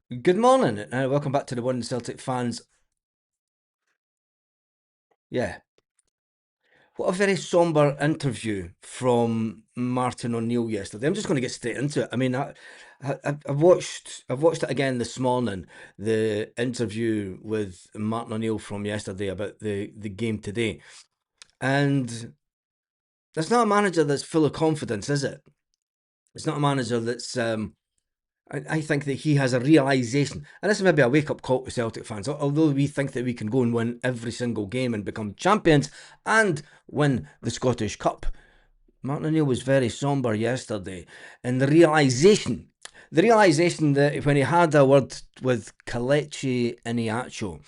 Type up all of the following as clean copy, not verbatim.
Good morning. Welcome back to the One Celtic fans. Yeah, what a very somber interview from Martin O'Neill yesterday. I'm just going to get straight into it. I mean, I've watched it again this morning. The interview with Martin O'Neill from yesterday about the game today, and it's not a manager that's full of confidence, is it? It's not a manager that's I think that he has a realisation, and this is maybe a wake-up call to Celtic fans. Although we think that we can go and win every single game and become champions and win the Scottish Cup, Martin O'Neill was very sombre yesterday. And the realisation that when he had a word with Kelechi Iheanacho,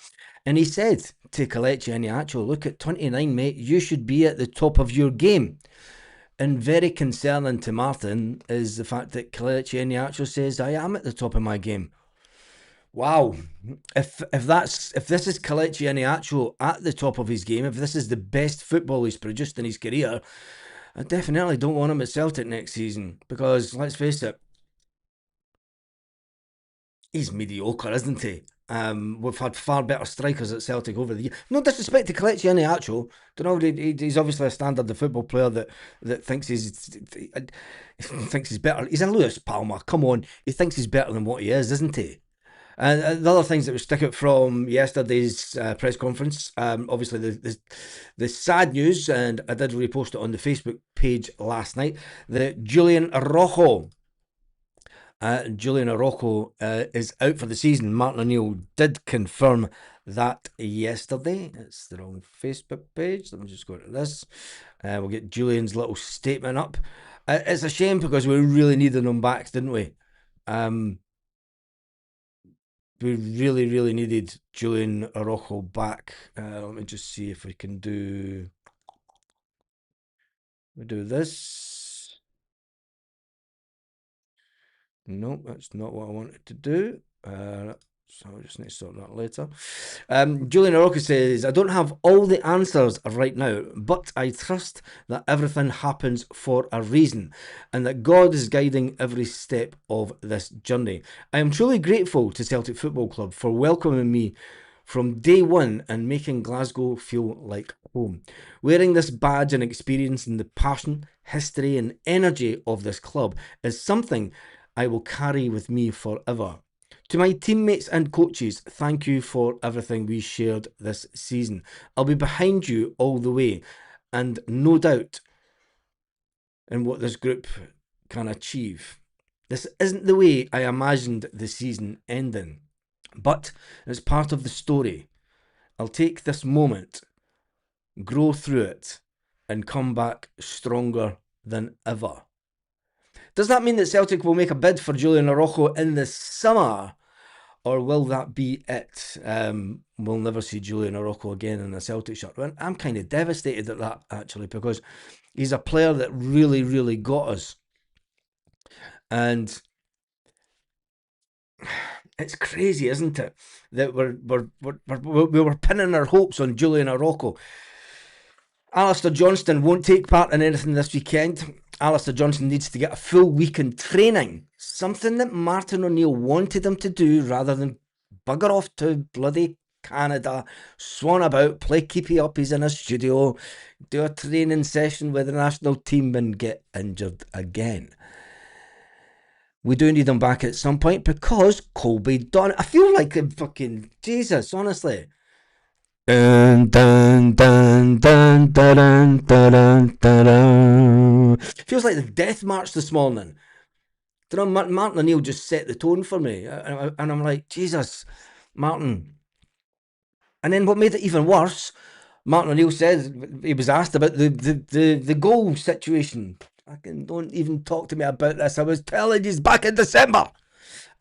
and he said to Kelechi Iheanacho, look, at 29, mate, you should be at the top of your game. And very concerning to Martin is the fact that Kelechi Iheanacho says, I am at the top of my game. Wow. If this is Kelechi Iheanacho at the top of his game, if this is the best football he's produced in his career, I definitely don't want him at Celtic next season. Because let's face it, he's mediocre, isn't he? We've had far better strikers at Celtic over the years. No disrespect to Kelechi Iheanacho. Don't know. He's obviously a standard of football player that thinks he's better. He's a Lewis Palmer. Come on, he thinks he's better than what he is, isn't he? And the other things that we stick out from yesterday's press conference, obviously the sad news, and I did repost it on the Facebook page last night, that Julian Araujo is out for the season. Martin O'Neill did confirm that yesterday. It's the wrong Facebook page. Let me just go to this. We'll get Julian's little statement up. It's a shame because we really needed him back, didn't we? We really, really needed Julian Araujo back. Let me just see if we can do this. Nope, that's not what I wanted to do. So I just need to sort that later. Julian Araujo says, I don't have all the answers right now, but I trust that everything happens for a reason and that God is guiding every step of this journey. I am truly grateful to Celtic Football Club for welcoming me from day one and making Glasgow feel like home. Wearing this badge and experiencing the passion, history, and energy of this club is something I will carry with me forever. To my teammates and coaches, thank you for everything we shared this season. I'll be behind you all the way, and no doubt in what this group can achieve. This isn't the way I imagined the season ending, but it's part of the story. I'll take this moment, grow through it, and come back stronger than ever. Does that mean that Celtic will make a bid for Julian Araujo in the summer? Or will that be it? We'll never see Julian Araujo again in a Celtic shirt. I'm kind of devastated at that, actually, because he's a player that really, really got us. And it's crazy, isn't it? That we were pinning our hopes on Julian Araujo. Alistair Johnston won't take part in anything this weekend. Alistair Johnston needs to get a full week in training. Something that Martin O'Neill wanted him to do rather than bugger off to bloody Canada, swan about, play keepy uppies in a studio, do a training session with the national team and get injured again. We do need him back at some point because Colby Don. I feel like fucking Jesus, honestly. Dun, dun, dun, dun, dun, dun, dun, dun, dun. Feels like the death march this morning. Do you know, Martin O'Neill just set the tone for me. And I'm like, Jesus, Martin. And then what made it even worse, Martin O'Neill said, he was asked about the goal situation. Fucking don't even talk to me about this. I was telling you back in December.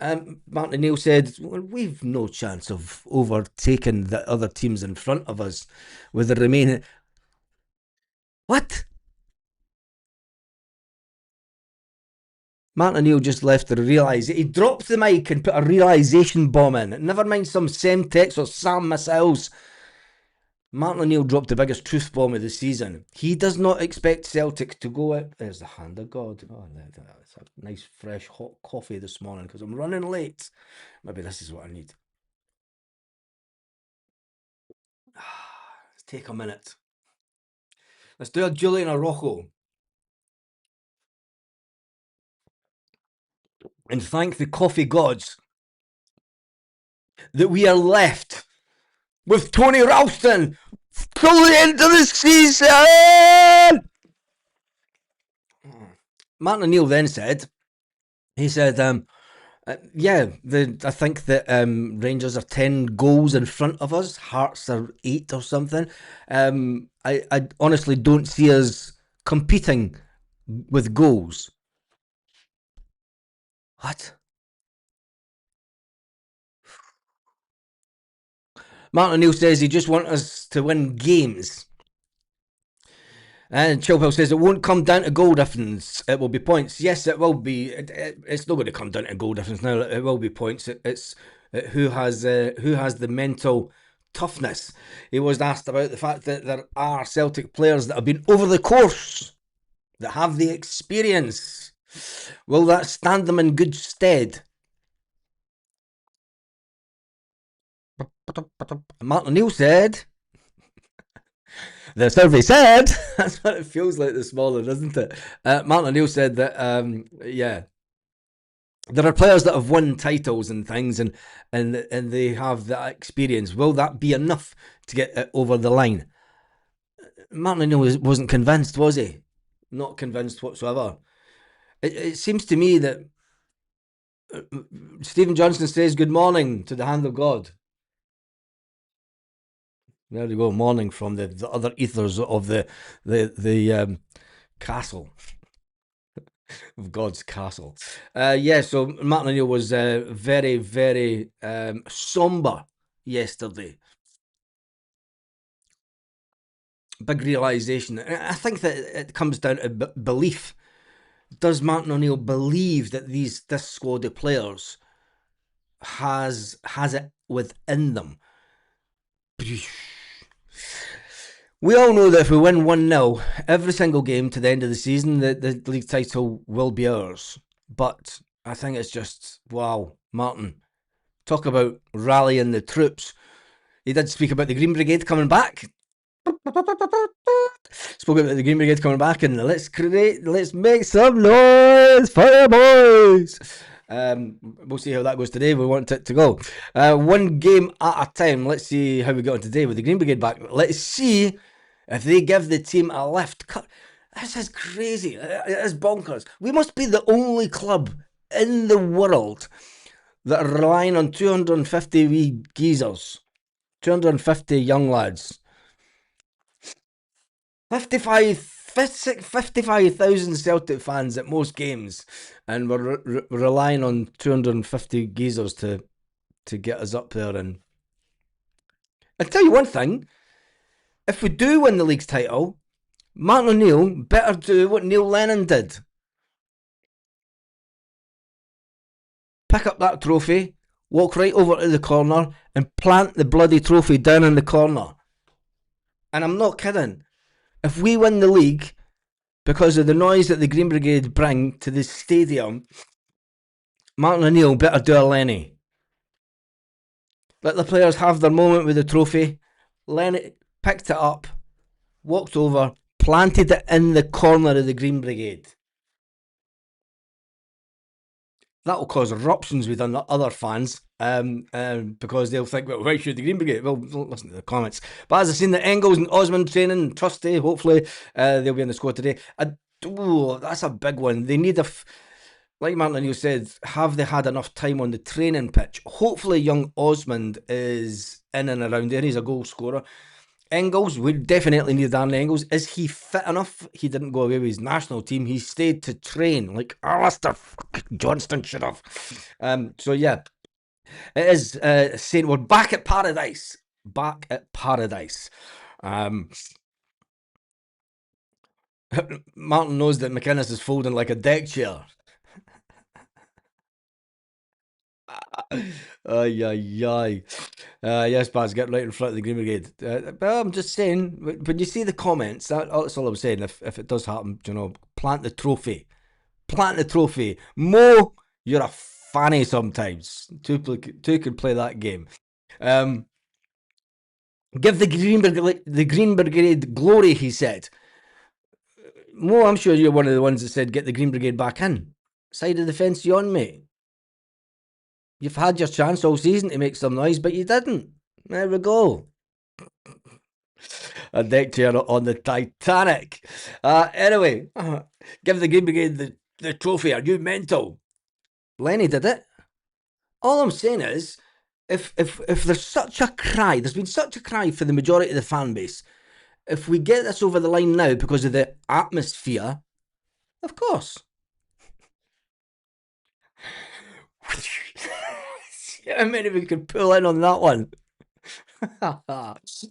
Martin O'Neill said, well, we've no chance of overtaking the other teams in front of us with the remaining. What? Martin O'Neill just left to realise he dropped the mic and put a realisation bomb in. Never mind some Semtex or Sam missiles. Martin O'Neill dropped the biggest truth bomb of the season. He does not expect Celtic to go out. There's the hand of God. Oh, that's a nice, fresh, hot coffee this morning because I'm running late. Maybe this is what I need. Let's take a minute. Let's do a Julian Araujo. And thank the coffee gods that we are left with Tony Ralston till the end of the season. Martin O'Neill then said, he said, I think that Rangers are 10 goals in front of us. Hearts are 8 or something. I honestly don't see us competing with goals. What? Martin O'Neill says he just wants us to win games. And Chilwell says it won't come down to goal difference. It will be points. Yes, it will be. It's not going to come down to goal difference now. It will be points. It's who has the mental toughness. He was asked about the fact that there are Celtic players that have been over the course, that have the experience. Will that stand them in good stead? Martin O'Neill said, the survey said, that's what it feels like this morning, isn't it? Martin O'Neill said that, there are players that have won titles and things, and they have that experience. Will that be enough to get it over the line? Martin O'Neill wasn't convinced, was he? Not convinced whatsoever. It seems to me that Stephen Johnson says good morning to the hand of God. There you go, morning from the other ethers of the castle. Of God's castle. So Martin O'Neill was very, very somber yesterday. Big realisation. I think that it comes down to belief. Does Martin O'Neill believe that this squad of players has it within them? We all know that if we win 1-0 every single game to the end of the season, the league title will be ours. But I think it's just, wow, Martin, talk about rallying the troops. He did speak about the Green Brigade coming back. Spoke about the Green Brigade coming back, and let's make some noise, fire boys. We'll see how that goes today. We want it to go one game at a time. Let's see how we got on today with the Green Brigade back. Let's see if they give the team a lift. This is crazy. It is bonkers. We must be the only club in the world that are relying on 250 wee geezers, 250 young lads. 55,000 Celtic fans at most games, and we're relying on 250 geezers to get us up there. And I'll tell you one thing, if we do win the league's title, Martin O'Neill better do what Neil Lennon did. Pick up that trophy, walk right over to the corner and plant the bloody trophy down in the corner. And I'm not kidding. If we win the league because of the noise that the Green Brigade bring to the stadium, Martin O'Neill better do a Lenny. Let the players have their moment with the trophy. Lenny picked it up, walked over, planted it in the corner of the Green Brigade. That will cause eruptions with other fans because they'll think, well, why should the Green Brigade? Well, listen to the comments. But as I've seen the Engels and Osmond training, Trusty, hopefully they'll be in the squad today. That's a big one. They need like Martin O'Neill said, have they had enough time on the training pitch? Hopefully young Osmond is in and around there. He's a goal scorer. Engels, we definitely need Darren Engels. Is he fit enough? He didn't go away with his national team. He stayed to train like Alistair Johnston should have. So yeah, it is saying we're back at paradise. Back at paradise. Martin knows that McInnes is folding like a deck chair. Ay, ay, ay. Yes, Baz, get right in front of the Green Brigade. But I'm just saying, when you see the comments, that's all I'm saying. If it does happen, plant the trophy. Plant the trophy. Mo, you're a fanny sometimes. Two can play that game. Um, Give the Green Brigade glory, he said. Mo, I'm sure you're one of the ones that said get the Green Brigade back in. Side of the fence you on, mate. You've had your chance all season to make some noise, but you didn't. There we go. A deck chair on the Titanic. Anyway, give the Green Brigade the trophy. Are you mental? Lenny did it. All I'm saying is, if there's such a cry, there's been such a cry for the majority of the fan base. If we get this over the line now because of the atmosphere, of course. How many we could pull in on that one?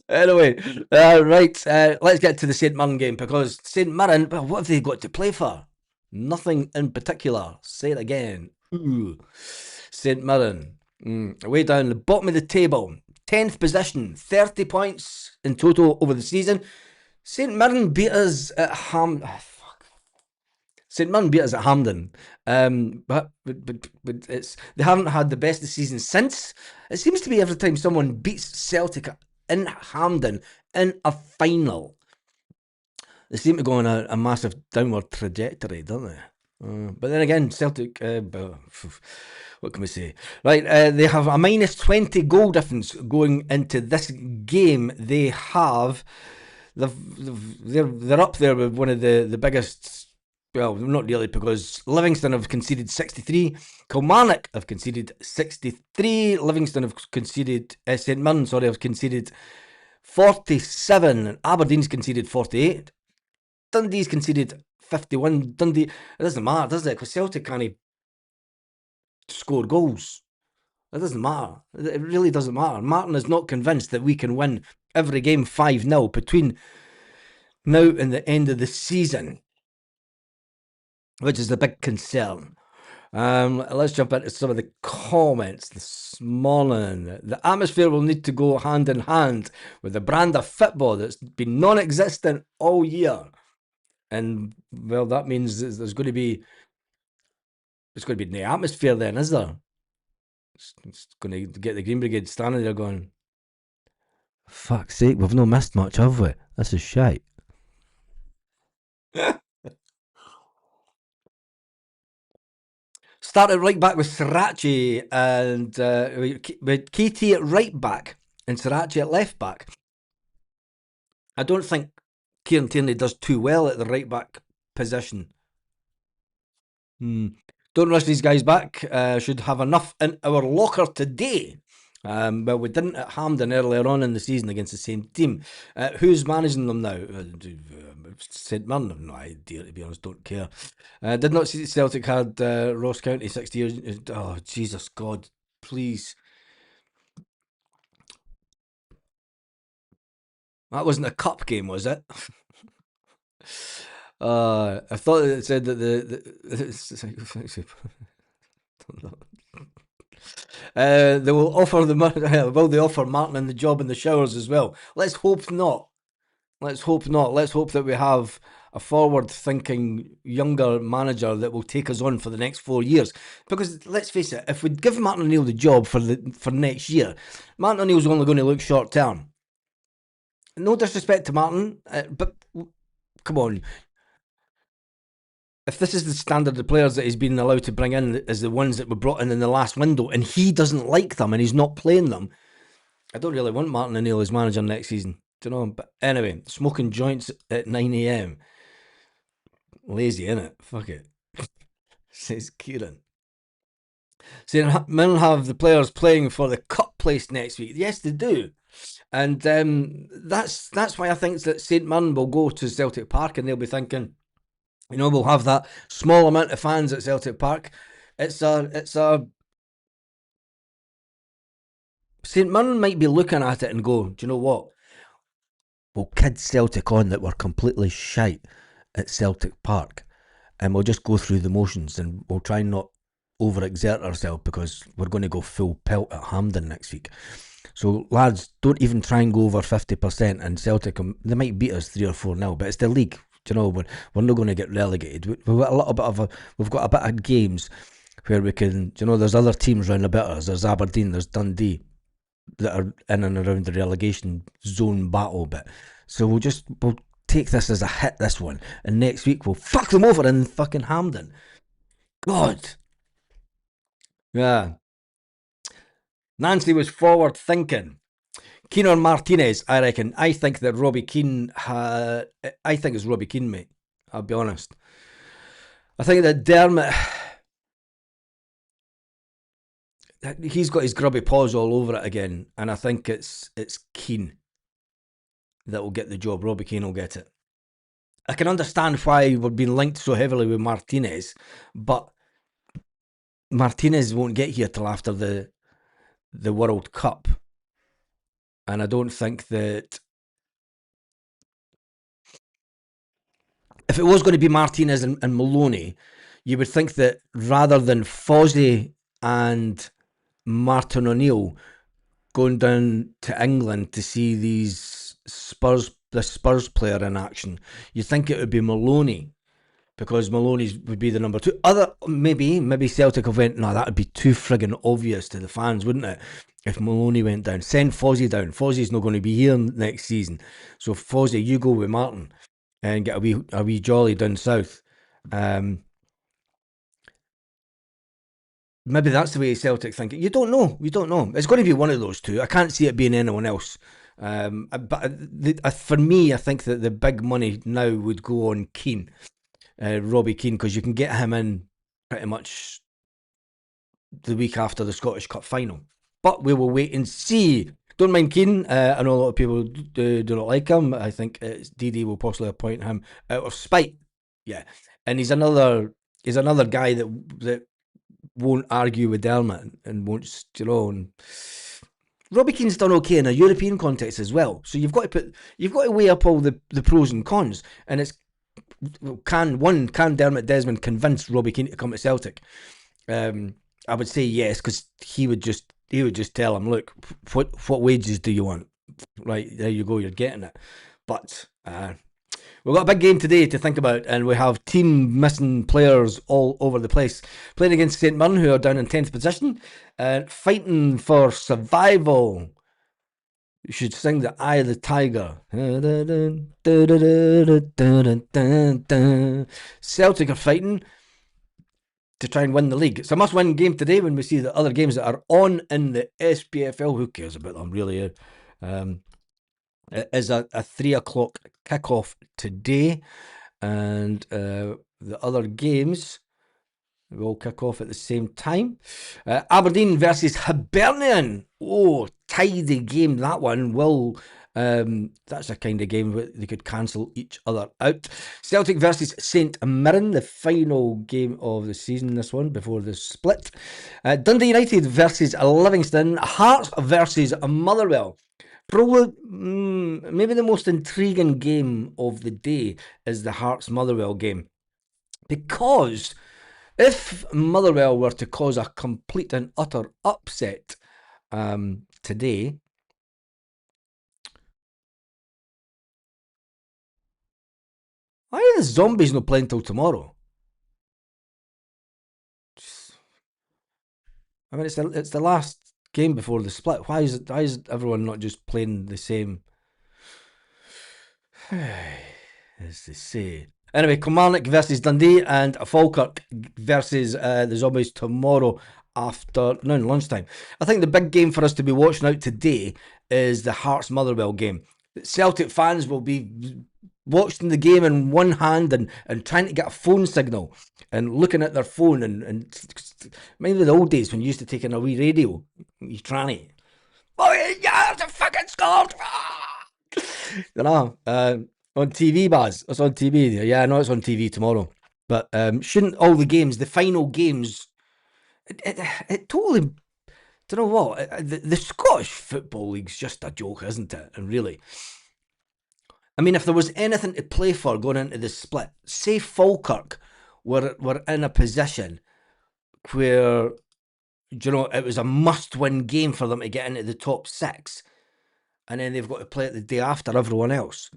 Anyway, right, let's get to the St Mirren game because St Mirren, well, what have they got to play for? Nothing in particular. Say it again. Ooh. St Mirren, way down the bottom of the table, 10th position, 30 points in total over the season. St Mirren beat us at St Mirren beat us at Hampden, but they haven't had the best of the season since. It seems to be every time someone beats Celtic in Hampden in a final, they seem to go on a massive downward trajectory, don't they? But then again, Celtic, what can we say? Right, they have a minus 20 goal difference going into this game. They have, they're up there with one of the biggest. Well, not really, because Livingston have conceded 63, Kilmarnock have conceded 63, Livingston have conceded, St Mirren, have conceded 47, and Aberdeen's conceded 48. Dundee's conceded 51. Dundee, it doesn't matter, does it? Because Celtic can't score goals. It doesn't matter. It really doesn't matter. Martin is not convinced that we can win every game 5-0 between now and the end of the season, which is the big concern. Let's jump into some of the comments this morning. The atmosphere will need to go hand in hand with the brand of football that's been non-existent all year. And, well, that means there's going to be no atmosphere then, is there? It's going to get the Green Brigade standing there going, fuck's sake, we've not missed much, have we? This is shite. Started right back with Sriracha and with KT at right back and Sriracha at left back. I don't think Kieran Tierney does too well at the right back position. Don't rush these guys back. Should have enough in our locker today. Well, we didn't at Hampden earlier on in the season against the same team. Who's managing them now? St Mirren, no idea, to be honest, don't care. Did not see Celtic had Ross County 60 years. Oh, Jesus God, please. That wasn't a cup game, was it? I thought it said that they will offer will they offer Martin the job in the showers as well? Let's hope not. Let's hope not. Let's hope that we have a forward-thinking younger manager that will take us on for the next 4 years. Because let's face it, if we give Martin O'Neill the job for next year, Martin O'Neill's only going to look short term. No disrespect to Martin, but come on. If this is the standard of players that he's been allowed to bring in as the ones that were brought in the last window, and he doesn't like them and he's not playing them, I don't really want Martin O'Neill as manager next season. Do you know? But anyway, smoking joints at 9 a.m. Lazy, innit? Fuck it. Says Kieran. Saying Mirren have the players playing for the cup place next week. Yes, they do. And that's why I think that St Mirren will go to Celtic Park and they'll be thinking, we'll have that small amount of fans at Celtic Park. It's a St Mirren might be looking at it and go, do you know what? We'll kid Celtic on that we're completely shite at Celtic Park, and we'll just go through the motions, and we'll try and not overexert ourselves because we're going to go full pelt at Hampden next week. So lads, don't even try and go over 50%. And Celtic, they might beat us 3 or 4-0, but it's the league. You know, we're not going to get relegated. We've got a bit of games where we can. You know, there's other teams round about us. There's Aberdeen, there's Dundee that are in and around the relegation zone battle bit. So we'll take this as a hit, this one, and next week we'll fuck them over in fucking Hampden. God. Yeah. Nancy was forward thinking. Keane or Martinez, I reckon. I think that Robbie Keane I think it's Robbie Keane, mate. I'll be honest. I think that Dermot, he's got his grubby paws all over it again, and I think it's Keane that will get the job. Robbie Keane will get it. I can understand why we're being linked so heavily with Martinez, but Martinez won't get here till after the World Cup. And I don't think that if it was going to be Martinez and Maloney, you would think that rather than Fozzie and Martin O'Neill going down to England to see the Spurs player in action, you'd think it would be Maloney, because Maloney would be the number 2. Maybe Celtic have went, no, that would be too friggin' obvious to the fans, wouldn't it? If Maloney went down, send Fozzie down. Fozzie's not going to be here next season, so Fozzie, you go with Martin and get a wee jolly down south. Maybe that's the way Celtic think it. You don't know. It's going to be one of those two. I can't see it being anyone else. But for me, I think that the big money now would go on Keane, Robbie Keane, because you can get him in pretty much the week after the Scottish Cup final. But we will wait and see. Don't mind Keane. I know a lot of people do not like him. I think DD will possibly appoint him out of spite. Yeah, and he's another guy that won't argue with Dermot and won't, And Robbie Keane's done okay in a European context as well. So you've got to weigh up all the pros and cons. And it's can Dermot Desmond convince Robbie Keane to come to Celtic? I would say yes, because he would just tell him, look, what wages do you want? Right, there you go, you're getting it. But we've got a big game today to think about, and we have team missing players all over the place. Playing against St Mirren, who are down in 10th position, fighting for survival. You should sing the Eye of the Tiger. Celtic are fighting to try and win the league. It's a must-win game today when we see the other games that are on in the SPFL. Who cares about them, really? It is a 3 o'clock kickoff today, and the other games will kick off at the same time. Aberdeen versus Hibernian. Oh, tidy game, that one. That's a kind of game where they could cancel each other out. Celtic versus St Mirren, the final game of the season, this one, before the split. Dundee United versus Livingston. Hearts versus Motherwell. Probably, maybe the most intriguing game of the day is the Hearts-Motherwell game. Because if Motherwell were to cause a complete and utter upset today, why are the Zombies not playing till tomorrow? I mean, it's the last game before the split. Why is everyone not just playing the same? As they say. Anyway, Kilmarnock versus Dundee and Falkirk versus the Zombies tomorrow afternoon, lunchtime. I think the big game for us to be watching out today is the Hearts-Motherwell game. Celtic fans will be watching the game in one hand and trying to get a phone signal and looking at their phone and maybe the old days when you used to take in a wee radio, you tranny. Oh yeah, it's a fucking scored! You know, on TV, Baz. It's on TV. Yeah, I know it's on TV tomorrow. But shouldn't all the games, the final games, it totally, don't know what, the Scottish Football League's just a joke, isn't it? And really, I mean, if there was anything to play for going into the split, say Falkirk were in a position where, it was a must-win game for them to get into the top 6, and then they've got to play it the day after everyone else.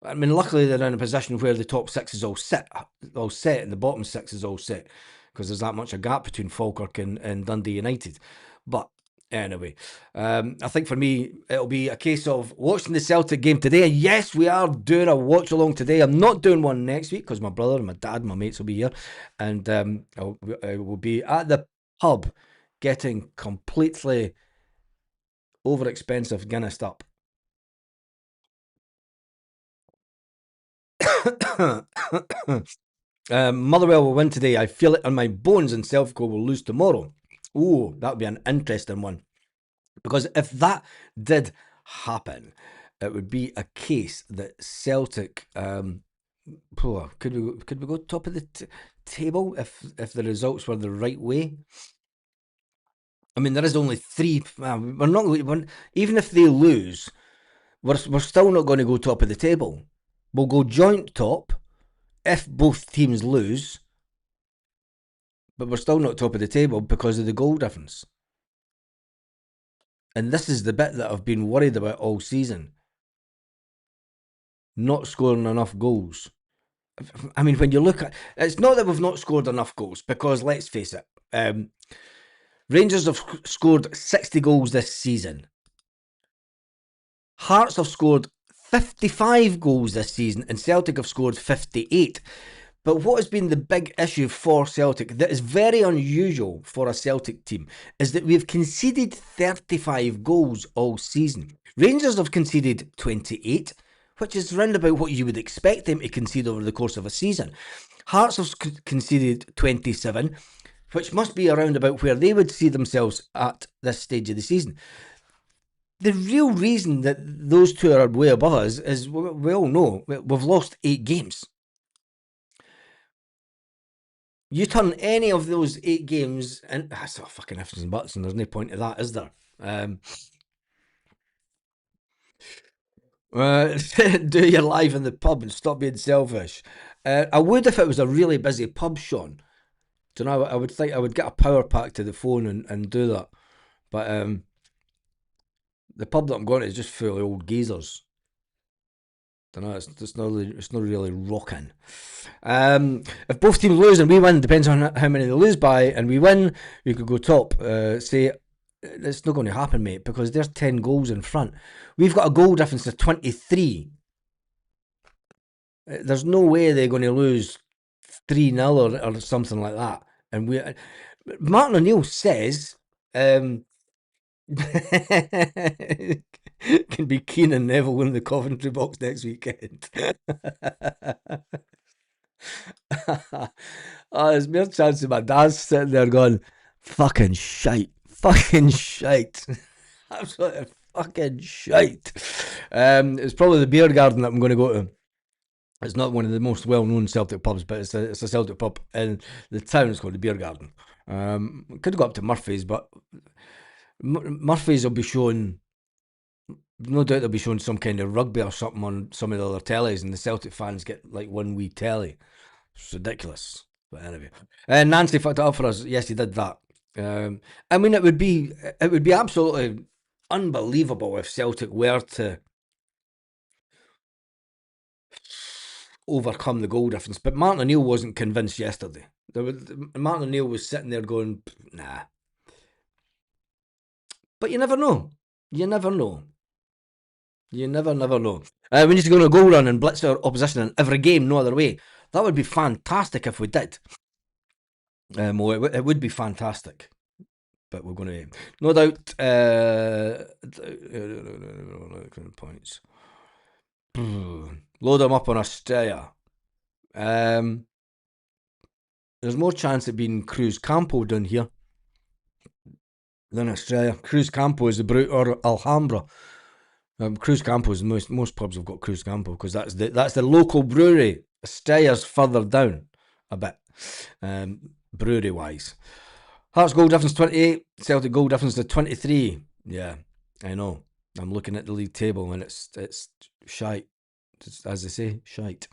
I mean, luckily they're in a position where the top 6 is all set, and the bottom 6 is all set, because there's that much a gap between Falkirk and Dundee United. But anyway, I think for me, it'll be a case of watching the Celtic game today. Yes, we are doing a watch along today. I'm not doing one next week because my brother and my dad and my mates will be here, and I will be at the pub getting completely over-expensive Guinness up. Motherwell will win today. I feel it on my bones, and Celtic will lose tomorrow. Oh, that would be an interesting one. Because if that did happen, it would be a case that Celtic could we go top of the table if the results were the right way. I mean, there is only 3. We're not. Even if they lose, we're still not going to go top of the table. We'll go joint top if both teams lose, but we're still not top of the table because of the goal difference. And this is the bit that I've been worried about all season. Not scoring enough goals. I mean, when you look at, it's not that we've not scored enough goals, because let's face it, Rangers have scored 60 goals this season. Hearts have scored 55 goals this season, and Celtic have scored 58. But what has been the big issue for Celtic that is very unusual for a Celtic team is that we've conceded 35 goals all season. Rangers have conceded 28, which is round about what you would expect them to concede over the course of a season. Hearts have conceded 27, which must be around about where they would see themselves at this stage of the season. The real reason that those two are way above us is, we all know, we've lost 8 games. You turn any of those 8 games, and that's a fucking ifs and buts, and there's no point to that, is there? Do your live in the pub and stop being selfish. I would if it was a really busy pub, Sean. Do you know, I would think I would get a power pack to the phone and do that. But the pub that I'm going to is just full of old geezers. Don't know, it's not really rocking. If both teams lose and we win, depends on how many they lose by, and we win, we could go top. Say it's not going to happen, mate, because there's 10 goals in front. We've got a goal difference of 23. There's no way they're going to lose 3-0 or something like that. And Martin O'Neill says can be Keane and Neville in the Coventry box next weekend. There's more chance of my dad's sitting there going, fucking shite. Absolutely fucking shite. It's probably the beer garden that I'm going to go to. It's not one of the most well-known Celtic pubs, but it's a Celtic pub in the town. It's called the Beer Garden. Could go up to Murphy's, but Murphy's will be showing, no doubt they'll be showing some kind of rugby or something on some of the other tellies, and the Celtic fans get like one wee telly. It's ridiculous. But anyway, Nancy fucked it up for us. Yes, he did that. I mean, it would be absolutely unbelievable if Celtic were to overcome the goal difference. But Martin O'Neill wasn't convinced yesterday. Martin O'Neill was sitting there going, nah. But you never know. You never know. We need to go on a goal run and blitz our opposition in every game, no other way. That would be fantastic if we did. It would be fantastic. But we're going to, no doubt, points. Load them up on Australia. There's more chance of being Cruz Campo down here than Australia. Cruz Campo is the Brute or Alhambra. Cruz Campo is most pubs have got Cruz Campo because that's the local brewery. Australia's further down a bit, brewery wise. Hearts goal difference 28, Celtic goal difference to 23. Yeah, I know. I'm looking at the league table and it's shite. as they say, shite.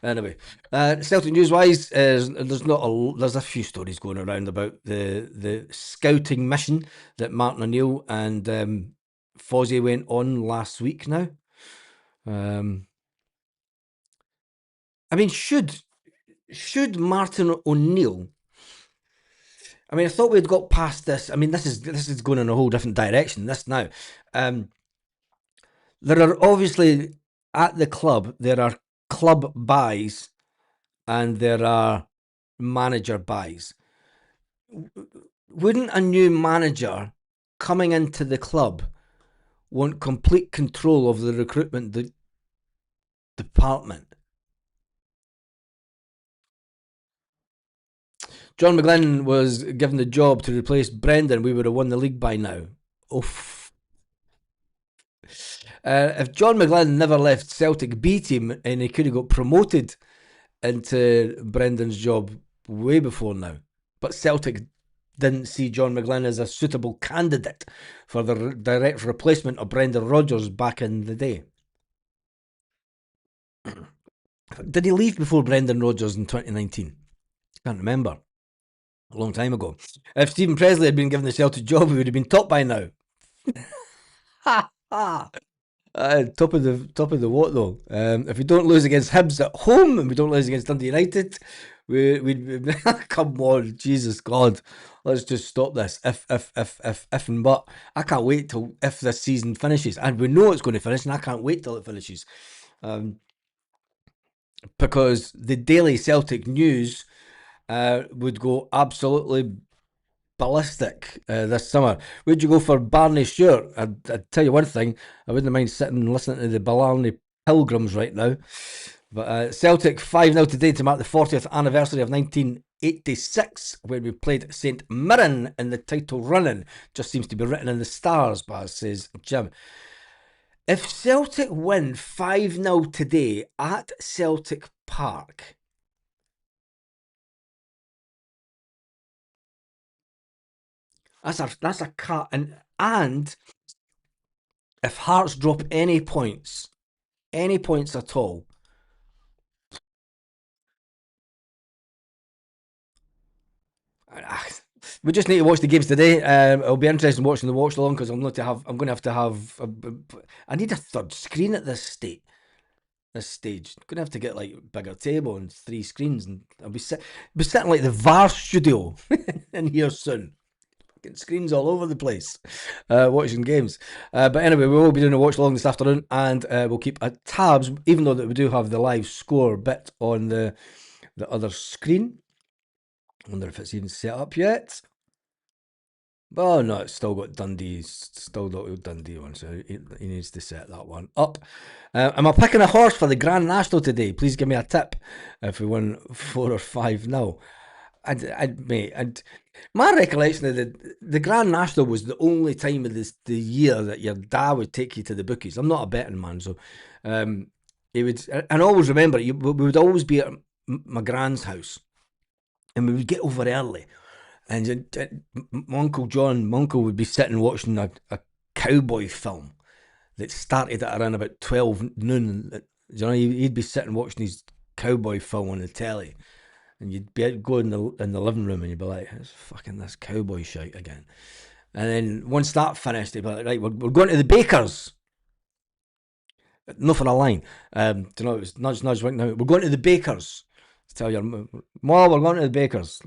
Anyway, Celtic news-wise, there's a few stories going around about the scouting mission that Martin O'Neill and Fozzie went on last week now. I mean, should Martin O'Neill... I mean, I thought we'd got past this. I mean, this is going in a whole different direction, this now. There are obviously, at the club, there are club buys and there are manager buys. Wouldn't a new manager coming into the club want complete control of the recruitment department? John McGlynn was given the job to replace Brendan. We would have won the league by now. Oof. If John McGlynn never left Celtic B team and he could have got promoted into Brendan's job way before now. But Celtic didn't see John McGlynn as a suitable candidate for the direct replacement of Brendan Rodgers back in the day. Did he leave before Brendan Rodgers in 2019? Can't remember. A long time ago. If Stephen Presley had been given the Celtic job, he would have been top by now. Ha ha! Top of the what though? If we don't lose against Hibs at home and we don't lose against Dundee United, we'd come on, Jesus God, let's just stop this. If and but. I can't wait till if this season finishes, and we know it's going to finish, and I can't wait till it finishes, because the daily Celtic news would go absolutely ballistic this summer. Would you go for Barney Stewart? I'd tell you one thing, I wouldn't mind sitting and listening to the Blarney Pilgrims right now. But Celtic 5-0 today to mark the 40th anniversary of 1986, when we played St Mirren in the title running. Just seems to be written in the stars, Baz, says Jim. If Celtic win 5-0 today at Celtic Park, that's a cut. And if Hearts drop any points at all, we just need to watch the games today. It'll be interesting watching the watch along, because I'm going to have I need a third screen at this stage. I'm going to have to get like bigger table and 3 screens, and I'll be sitting like the VAR studio in here soon. Getting screens all over the place, watching games. But anyway, we will be doing a watch along this afternoon, and we'll keep tabs, even though that we do have the live score bit on the other screen. I wonder if it's even set up yet. Oh no, it's still got Dundee. Still got Dundee one, so he needs to set that one up. Am I picking a horse for the Grand National today? Please give me a tip if we win 4 or 5-0. My recollection of the Grand National was the only time of the year that your dad would take you to the bookies. I'm not a betting man, so he would. And always remember, we would always be at my grand's house, and we would get over early. And my Uncle John, my uncle would be sitting watching a cowboy film that started at around about 12 noon. You know, he'd be sitting watching his cowboy film on the telly. And you'd go in the living room and you'd be like, it's fucking this cowboy shite again. And then once that finished, they'd be like, right, we're going to the Bakers. No for a line. Do you know, it was nudge, wink. Now we're going to the Bakers. To tell your mom, we're going to the Bakers.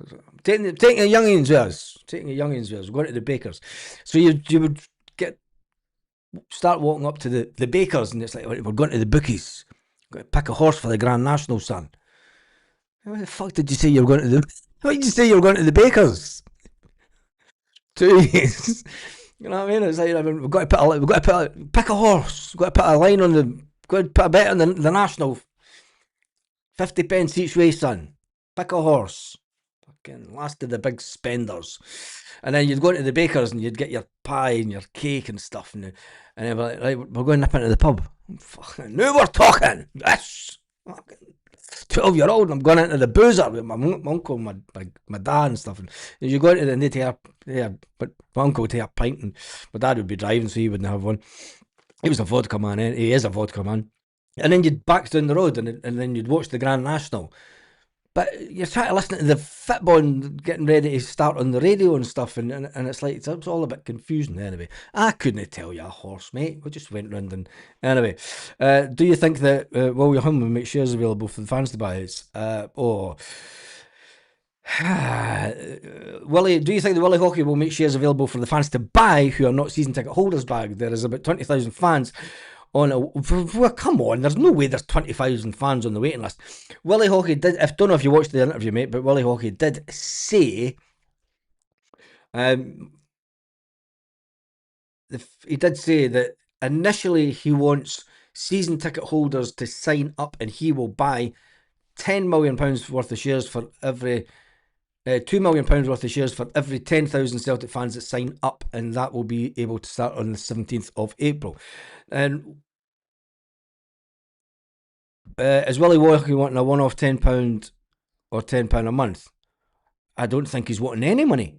Taking the youngins with us. We're going to the Bakers. So you would start walking up to the Bakers, and it's like, we're going to the bookies. Got to pick a horse for the Grand National, son. What the fuck did you say you were going to the? What did you say you were going to the Bakers? 2 years. You know what I mean? It's like, we've got to pick a horse. We've got to put a line on the. We've got to put a bet on the National. 50 pence each way, son. Pick a horse. Fucking last of the big spenders. And then you'd go into the Bakers and you'd get your pie and your cake and stuff, and then we're like, right, we're going to nip into the pub. Fucking, now we're talking. Yes. Fucking 12-year-old, and I'm going into the boozer with my uncle, my dad and stuff. And you go into but my uncle would take a pint, and my dad would be driving, so he wouldn't have one. He was a vodka man, he is a vodka man. and then you'd back down the road, and then you'd watch the Grand National. But you're trying to listen to the football and getting ready to start on the radio and stuff, and it's like it's all a bit confusing. Anyway, I couldn't tell you a horse, mate. We just went round and anyway. Do you think that Will Home will make shares available for the fans to buy? Willie, do you think the Willie Hockey will make shares available for the fans to buy who are not season ticket holders? Bag. There is about 20,000 fans on a. Well, come on, there's no way there's 20,000 fans on the waiting list. Willie Hockey did. I don't know if you watched the interview, mate, but Willie Hockey did say. He did say that initially he wants season ticket holders to sign up, and he will buy £10 million worth of shares for every. £2 million worth of shares for every 10,000 Celtic fans that sign up, and that will be able to start on the 17th of April. And is Willie Walker wanting a one-off £10 or £10 a month? I don't think he's wanting any money.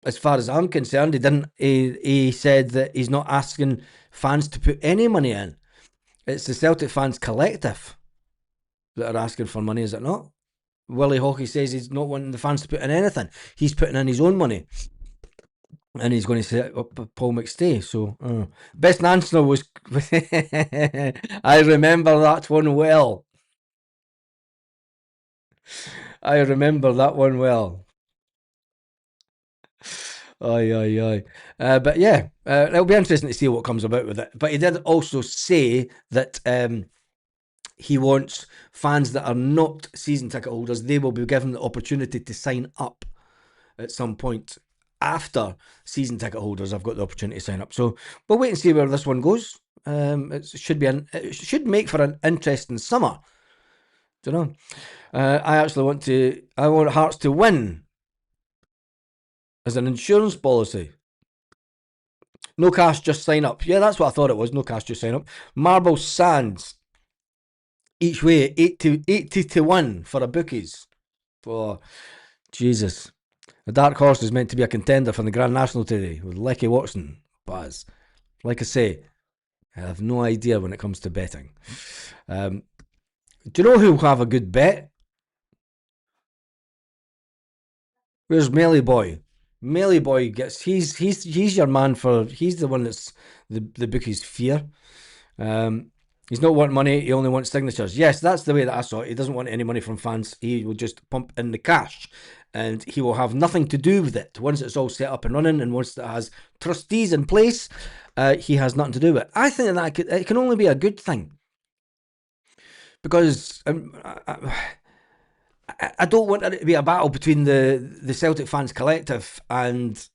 As far as I'm concerned, he said that he's not asking fans to put any money in. It's the Celtic Fans Collective that are asking for money, is it not? Willie Hockey says he's not wanting the fans to put in anything. He's putting in his own money. And he's going to set up Paul McStay. So, best answer was... I remember that one well. I remember that one well. Aye. But yeah, it'll be interesting to see what comes about with it. But he did also say that... he wants fans that are not season ticket holders, they will be given the opportunity to sign up at some point after season ticket holders have got the opportunity to sign up. So we'll wait and see where this one goes. It should make for an interesting summer. Don't know. I want Hearts to win as an insurance policy. No cash, just sign up. Yeah, that's what I thought it was. No cash, just sign up. Marble Sands. Each way, 80 to 1 for a bookies. For Jesus. The Dark Horse is meant to be a contender for the Grand National today with Lecky Watson. Buzz. Like I say, I have no idea when it comes to betting. Do you know who'll have a good bet? Where's Melly Boy? Melly Boy gets he's your man for he's the one that's the bookies fear. He's not wanting money, he only wants signatures. Yes, that's the way that I saw it. He doesn't want any money from fans. He will just pump in the cash. And he will have nothing to do with it. Once it's all set up and running, and once it has trustees in place, he has nothing to do with it. I think that it can only be a good thing. Because I don't want it to be a battle between the Celtic Fans Collective and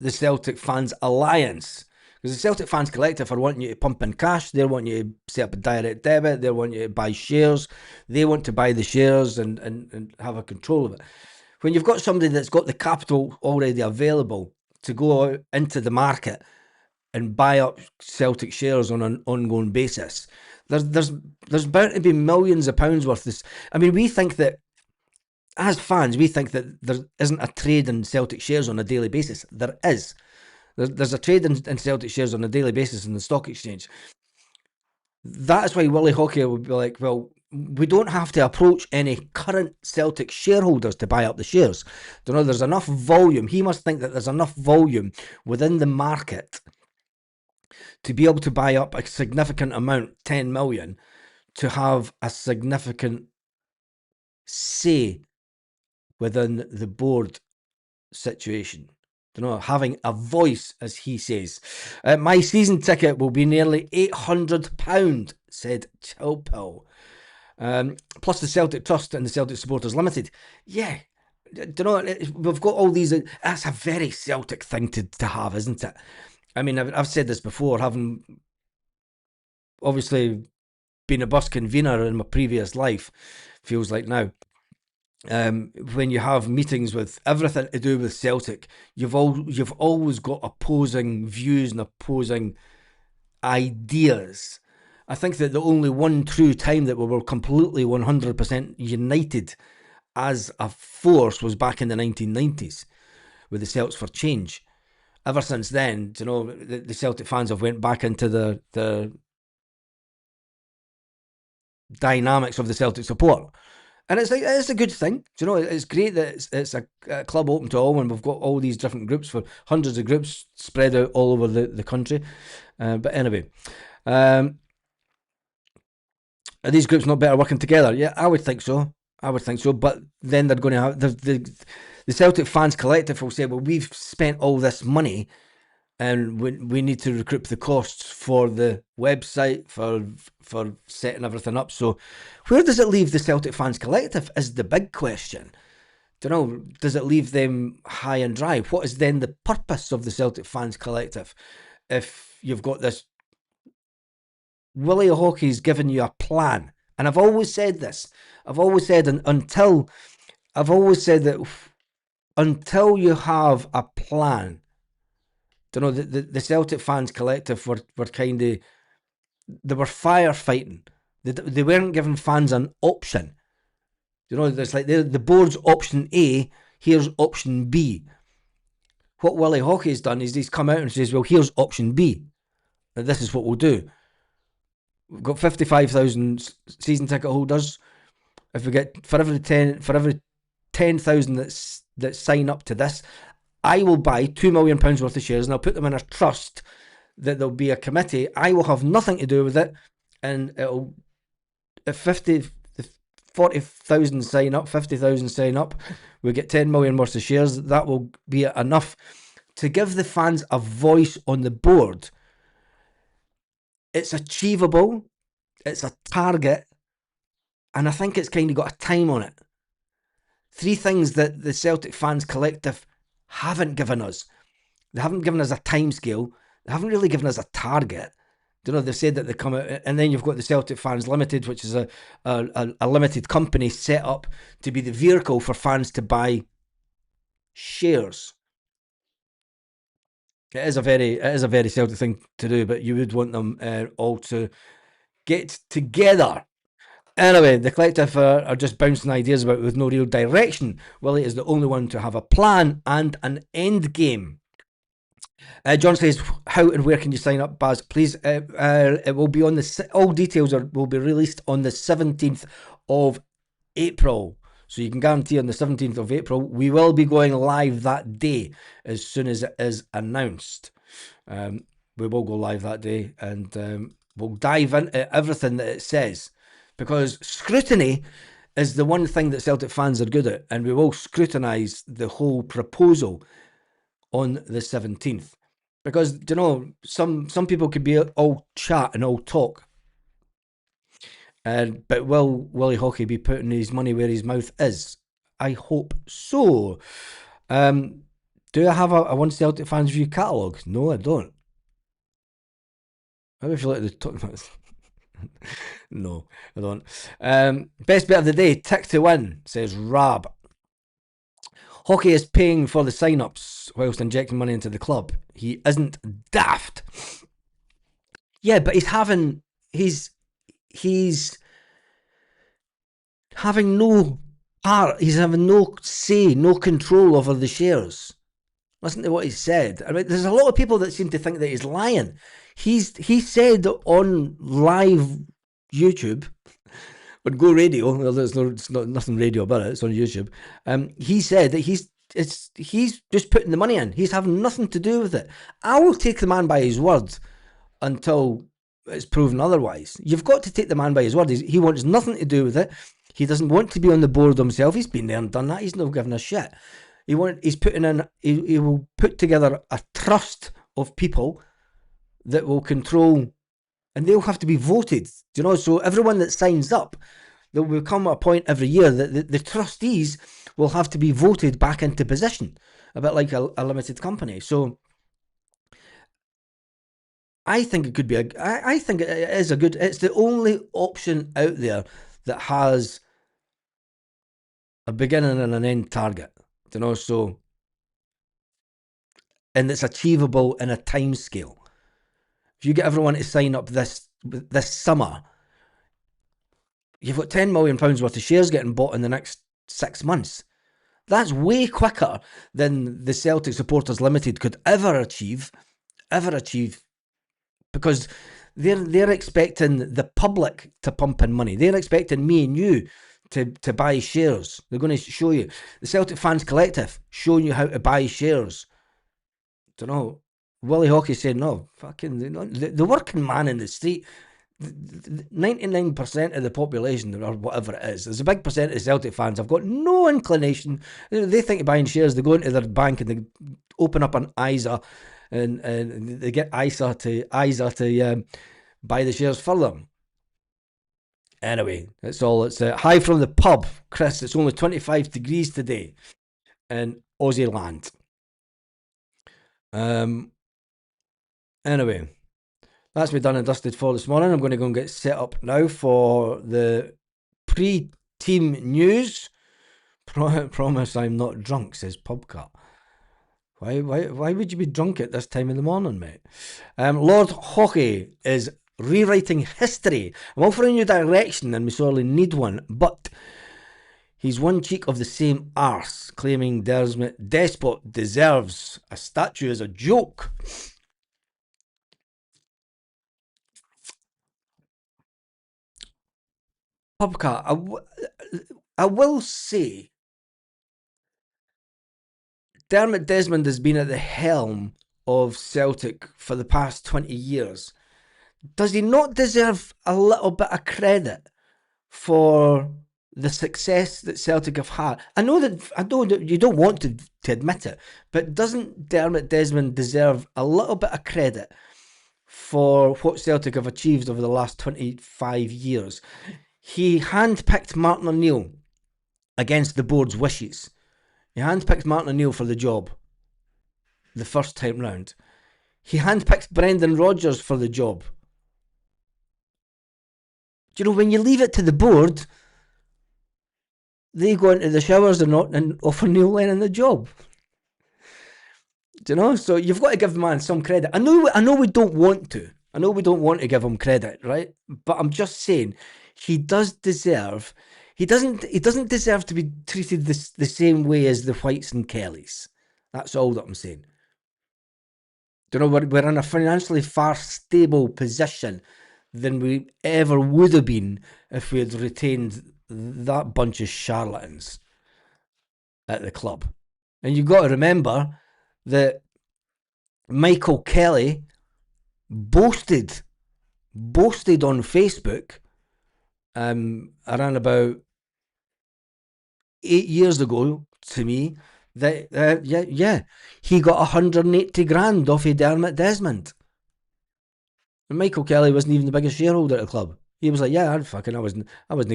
the Celtic Fans Alliance. Because the Celtic Fans Collective are wanting you to pump in cash, they want you to set up a direct debit, they want you to buy shares, they want to buy the shares and have a control of it. When you've got somebody that's got the capital already available to go out into the market and buy up Celtic shares on an ongoing basis, there's bound to be millions of pounds worth of this. I mean, we think that, as fans, we think that there isn't a trade in Celtic shares on a daily basis. There is. There's a trade in Celtic shares on a daily basis in the stock exchange. That's why Willie Hockey would be like, well, we don't have to approach any current Celtic shareholders to buy up the shares. You know, there's enough volume. He must think that there's enough volume within the market to be able to buy up a significant amount, 10 million, to have a significant say within the board situation. You know, having a voice, as he says. My season ticket will be nearly £800, said Chilpill. Plus the Celtic Trust and the Celtic Supporters Limited. Yeah, you know, we've got all these. That's a very Celtic thing to have, isn't it? I mean, I've said this before, having obviously been a bus convener in my previous life, feels like now. When you have meetings with everything to do with Celtic, you've always got opposing views and opposing ideas. I think that the only one true time that we were completely 100% united as a force was back in the 1990s with the Celts for Change. ever since then, the Celtic fans have went back into the dynamics of the Celtic support. And it's a good thing. It's great that it's a club open to all, and we've got all these different groups, for hundreds of groups spread out all over the country. But anyway, are these groups not better working together? Yeah, I would think so. But then they're going to have the Celtic fans collective will say, well, we've spent all this money, and we need to recoup the costs for the website, for setting everything up. So where does it leave the Celtic fans collective is the big question. Does it leave them high and dry? What is then the purpose of the Celtic fans collective if you've got this? Willie Hockey's given you a plan. And I've always said this. I've always said that until you have a plan, the Celtic fans collective were kind of, they were firefighting. They weren't giving fans an option. There's like the board's option A, here's option B. What Willie Hockey's done is he's come out and says, well, here's option B. And this is what we'll do. We've got 55,000 season ticket holders. If we get for every 10,000 that sign up to this, I will buy £2 million worth of shares, and I'll put them in a trust that there'll be a committee. I will have nothing to do with it, and it'll, if 40,000 sign up, 50,000 sign up, we get 10 million worth of shares. That will be enough to give the fans a voice on the board. It's achievable, it's a target, and I think it's kind of got a time on it. 3 things that the Celtic fans collective haven't given us. They haven't given us a time scale. They haven't really given us a target. They've said that they come out, and then you've got the Celtic Fans Limited, which is a limited company set up to be the vehicle for fans to buy shares. It is a very Celtic thing to do, but you would want them all to get together. Anyway, the collective are just bouncing ideas about with no real direction. Willie is the only one to have a plan and an end game. John says, how and where can you sign up, Baz? Please, it will be on all details will be released on the 17th of April. So you can guarantee on the 17th of April, we will be going live that day as soon as it is announced. We will go live that day, and we'll dive into everything that it says, because scrutiny is the one thing that Celtic fans are good at, and we will scrutinise the whole proposal on the 17th. Because, some people could be all chat and all talk. But will Willie Hockey be putting his money where his mouth is? I hope so. Do I have a One Celtic Fans View catalogue? No, I don't. Maybe if you like to talk about this. No, I don't. Best bet of the day, tick to win, says Rab. Hockey is paying for the sign-ups whilst injecting money into the club. He isn't daft. Yeah, but he's having no part. He's having no say, no control over the shares. Listen to what he said. I mean, there's a lot of people that seem to think that he's lying. He said on live YouTube, on Go Radio, well, there's nothing radio about it, it's on YouTube. He said that he's just putting the money in. He's having nothing to do with it. I will take the man by his word until it's proven otherwise. You've got to take the man by his word. He wants nothing to do with it. He doesn't want to be on the board himself. He's been there and done that. He's not giving a shit. He will put together a trust of people that will control, and they'll have to be voted. So everyone that signs up, there will come a point every year that the trustees will have to be voted back into position, a bit like a limited company. So I think it could be I think it is it's the only option out there that has a beginning and an end target, so, and it's achievable in a time scale. If you get everyone to sign up this summer, you've got £10 million worth of shares getting bought in the next 6 months. That's way quicker than the Celtic Supporters Limited could ever achieve, because they're expecting the public to pump in money. They're expecting me and you to buy shares. They're going to show you the Celtic Fans Collective showing you how to buy shares. Don't know. Willie Hockey said no. Fucking the working man in the street. 99% of the population, or whatever it is, there's a big percentage of Celtic fans have got no inclination. They think of buying shares. They go into their bank and they open up an ISA, and they get ISA to buy the shares for them. Anyway, that's all. It's hi from the pub, Chris. It's only 25 degrees today in Aussie land. Anyway, that's me done and dusted for this morning. I'm going to go and get set up now for the pre-team news. Promise I'm not drunk, says Pubcat. Why would you be drunk at this time in the morning, mate? Lord Hockey is rewriting history. I'm offering you direction and we sorely need one, but he's one cheek of the same arse, claiming Despot deserves a statue as a joke. Pubcat, I will say, Dermot Desmond has been at the helm of Celtic for the past 20 years. Does he not deserve a little bit of credit for the success that Celtic have had? I know that you don't want to admit it, but doesn't Dermot Desmond deserve a little bit of credit for what Celtic have achieved over the last 25 years? He handpicked Martin O'Neill against the board's wishes. He handpicked Martin O'Neill for the job the first time round. He handpicked Brendan Rodgers for the job. Do you know, when you leave it to the board, they go into the showers and offer Neil Lennon the job. Do you know? So you've got to give the man some credit. I know we don't want to. I know we don't want to give him credit, right? But I'm just saying, he does deserve. He doesn't deserve to be treated the same way as the Whites and Kellys. That's all that I'm saying. Do you know, we're in a financially far stable position than we ever would have been if we had retained that bunch of charlatans at the club. And you've got to remember that Michael Kelly boasted on Facebook around about 8 years ago to me that he got 180 grand off of Dermot Desmond. And Michael Kelly wasn't even the biggest shareholder at the club. He was like, I wasn't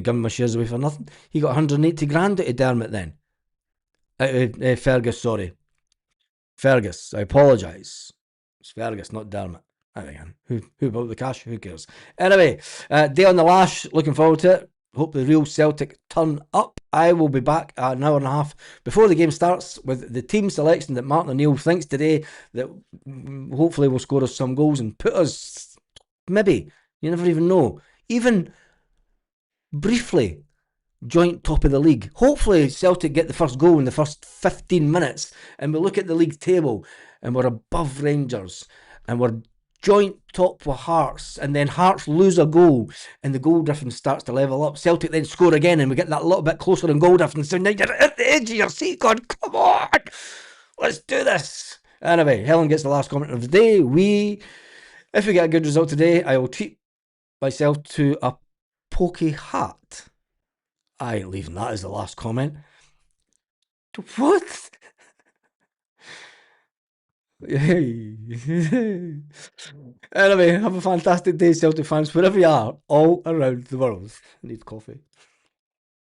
giving my shares away for nothing. He got 180 grand out of Dermot then. Fergus, sorry. Fergus, I apologise. It's Fergus, not Dermot. I think who bought the cash? Who cares? Anyway, day on the lash. Looking forward to it. Hope the real Celtic turn up. I will be back an hour and a half before the game starts with the team selection that Martin O'Neill thinks today that hopefully will score us some goals and put us, maybe, you never even know, even briefly joint top of the league. Hopefully Celtic get the first goal in the first 15 minutes and we look at the league table and we're above Rangers and we're joint top with Hearts, and then Hearts lose a goal and the goal difference starts to level up. Celtic then score again and we get that little bit closer in goal difference, and now you're at the edge of your seat going, come on, let's do this. Anyway, Helen gets the last comment of the day. If we get a good result today, I will treat myself to a pokey hat. I ain't leaving that as the last comment. What? Anyway, have a fantastic day, Celtic fans, wherever you are, all around the world. I need coffee.